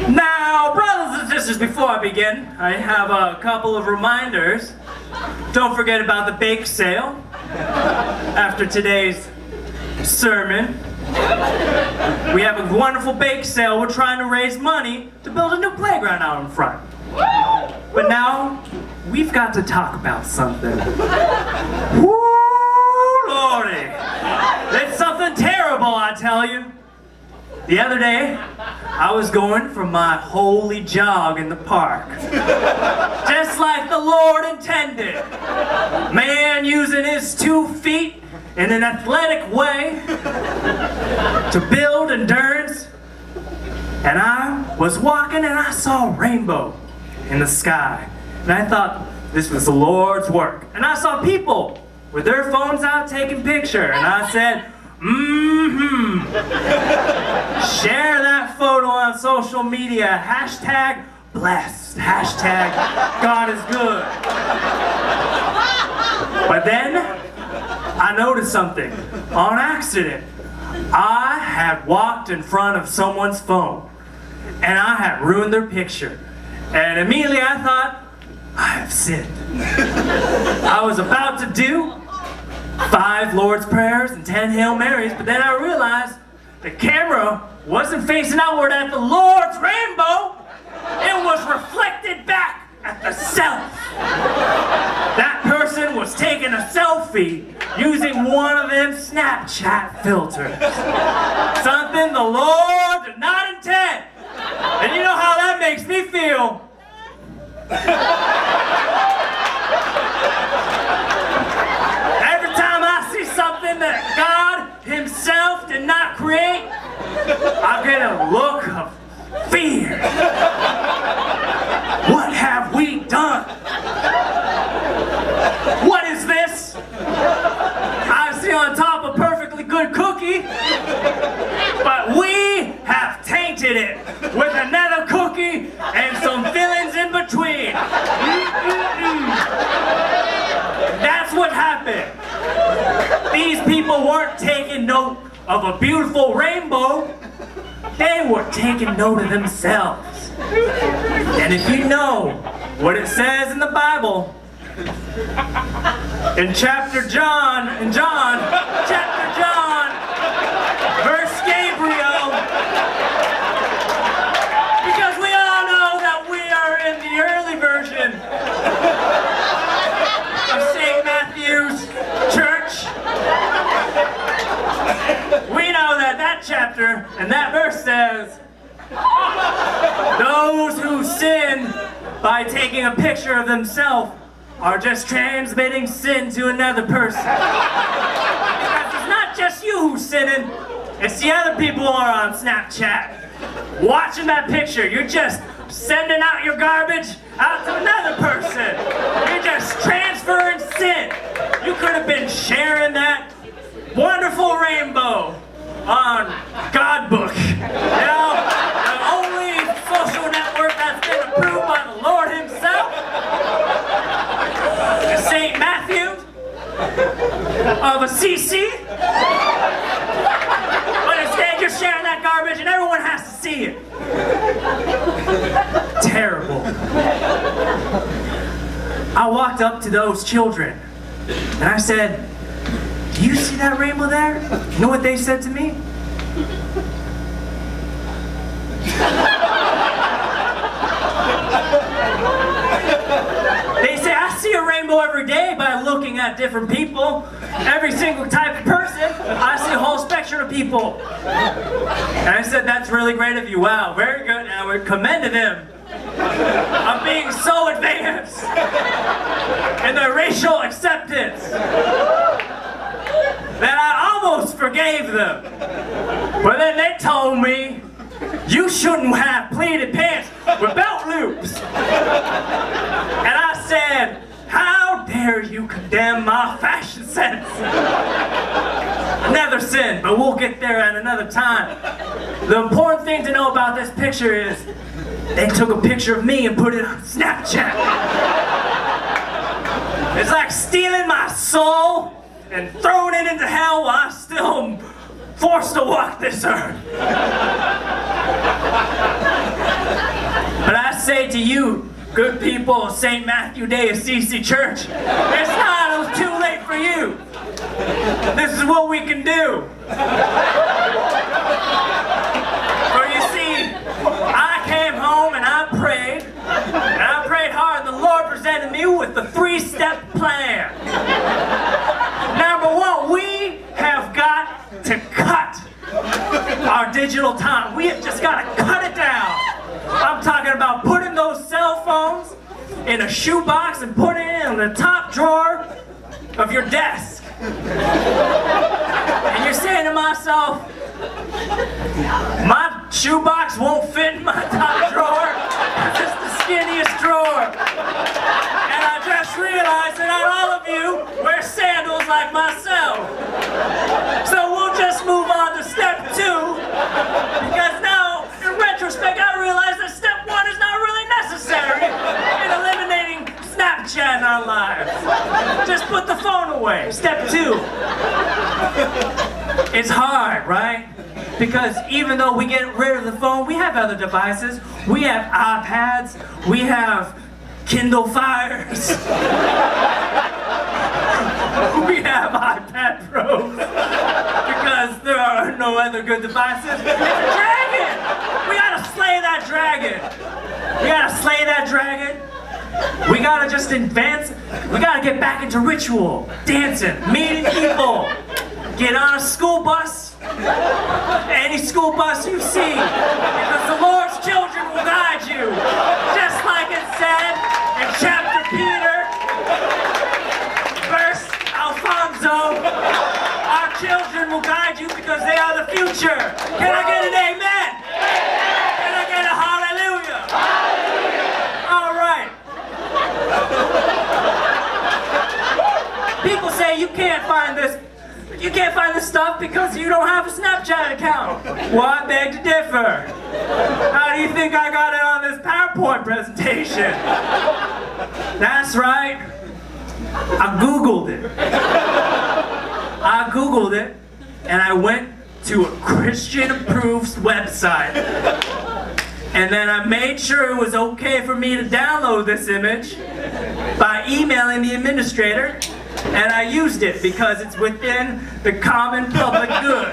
Now, brothers and sisters, before I begin, I have a couple of reminders. Don't forget about the bake sale after today's sermon. We have a wonderful bake sale. We're trying to raise money to build a new playground out in front. But now, we've got to talk about something. Woo, Lordy! It's something terrible, I tell you. The other day, I was going for my holy jog in the park. Just like the Lord intended. Man using his 2 feet in an athletic way to build endurance. And I was walking and I saw a rainbow in the sky. And I thought this was the Lord's work. And I saw people with their phones out taking pictures. And I said, share that photo on social media. Hashtag blessed. Hashtag God is good. But then I noticed something on accident. I had walked in front of someone's phone and I had ruined their picture. And immediately I thought, I have sinned. I was about to do 5 Lord's Prayers and 10 Hail Marys, but then I realized the camera wasn't facing outward at the Lord's rainbow. It was reflected back at the self. That person was taking a selfie using one of them Snapchat filters. Something the Lord did not intend. And you know how that makes me feel. Every time I see something that God himself did not create, I get a look of fear. What have we done? What is this? I see on top a perfectly good cookie, but we have tainted it with another cookie and some fillings in between. That's what happened. These people weren't taking note of a beautiful rainbow. They were taking note of themselves. And if you know what it says in the Bible, in chapter John, verse Gabriel, because we all know that we are in the early version of St. Matthew's church. We know that that chapter and that verse says, those who sin by taking a picture of themselves are just transmitting sin to another person. Because it's not just you who's sinning, it's the other people who are on Snapchat. Watching that picture, you're just sending out your garbage out to another person. You're just transferring sin. You could have been sharing that wonderful rainbow on Godbook. You know, the only social network that's been approved by the Lord himself. St. Matthew of Assisi. But instead you're sharing that garbage and everyone has to see it. Terrible. I walked up to those children and I said, do you see that rainbow there? You know what they said to me? They say, I see a rainbow every day by looking at different people. Every single type of person, I see a whole spectrum of people. And I said, that's really great of you. Wow, very good. And I would commend them of being so advanced in their racial acceptance that I almost forgave them. But then they told me, you shouldn't have pleated pants with belt loops. And I said, how dare you condemn my fashion sense? Another sin, but we'll get there at another time. The important thing to know about this picture is they took a picture of me and put it on Snapchat. It's like stealing my soul and throwing it into hell while I'm still forced to walk this earth. I say to you, good people of St. Matthew Day Assisi Church, it's not too late for you. This is what we can do. For you see, I came home and I prayed hard. The Lord presented me with the 3-step plan. Number 1, we have got to cut our digital time. We have just got to cut it down. I'm talking about putting those cell phones in a shoebox and putting it in the top drawer of your desk. And you're saying to myself, my shoebox won't fit in my top drawer. It's the skinniest drawer. And I just realized that not all of you wear sandals like myself. So we'll just move on to step 2, because now, in retrospect, I realize that step 1 is not really necessary in eliminating Snapchat in our lives. Just put the phone away. Step 2. It's hard, right? Because even though we get rid of the phone, we have other devices. We have iPads. We have Kindle Fires. We have iPad Pros. Because there are no other good devices. It's a dragon! We gotta slay that dragon. We gotta slay that dragon. We gotta just advance. We gotta get back into ritual, dancing, meeting people. Get on a school bus, any school bus you see, because the Lord's children will guide you. Just like it said in chapter Peter, verse Alfonso, our children will guide you because they are the future. Can I get an amen? Can I get a hallelujah? All right. People say you can't find this stuff because you don't have a Snapchat account. Well, I beg to differ. How do you think I got it on this PowerPoint presentation? That's right. I Googled it, and I went to a Christian approved website. And then I made sure it was okay for me to download this image by emailing the administrator. And I used it because it's within the common public good.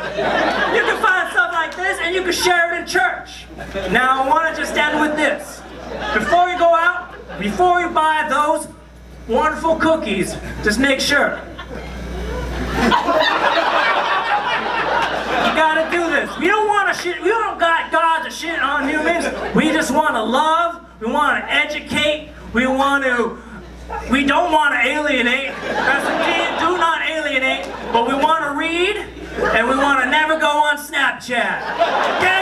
You can find stuff like this and you can share it in church. Now I want to just end with this. Before you go out, before you buy those wonderful cookies, just make sure. You gotta do this. We don't got God to shit on humans. We just want to love, we want to educate, we don't want to alienate. Because we do not alienate, but we want to read, and we want to never go on Snapchat. Okay?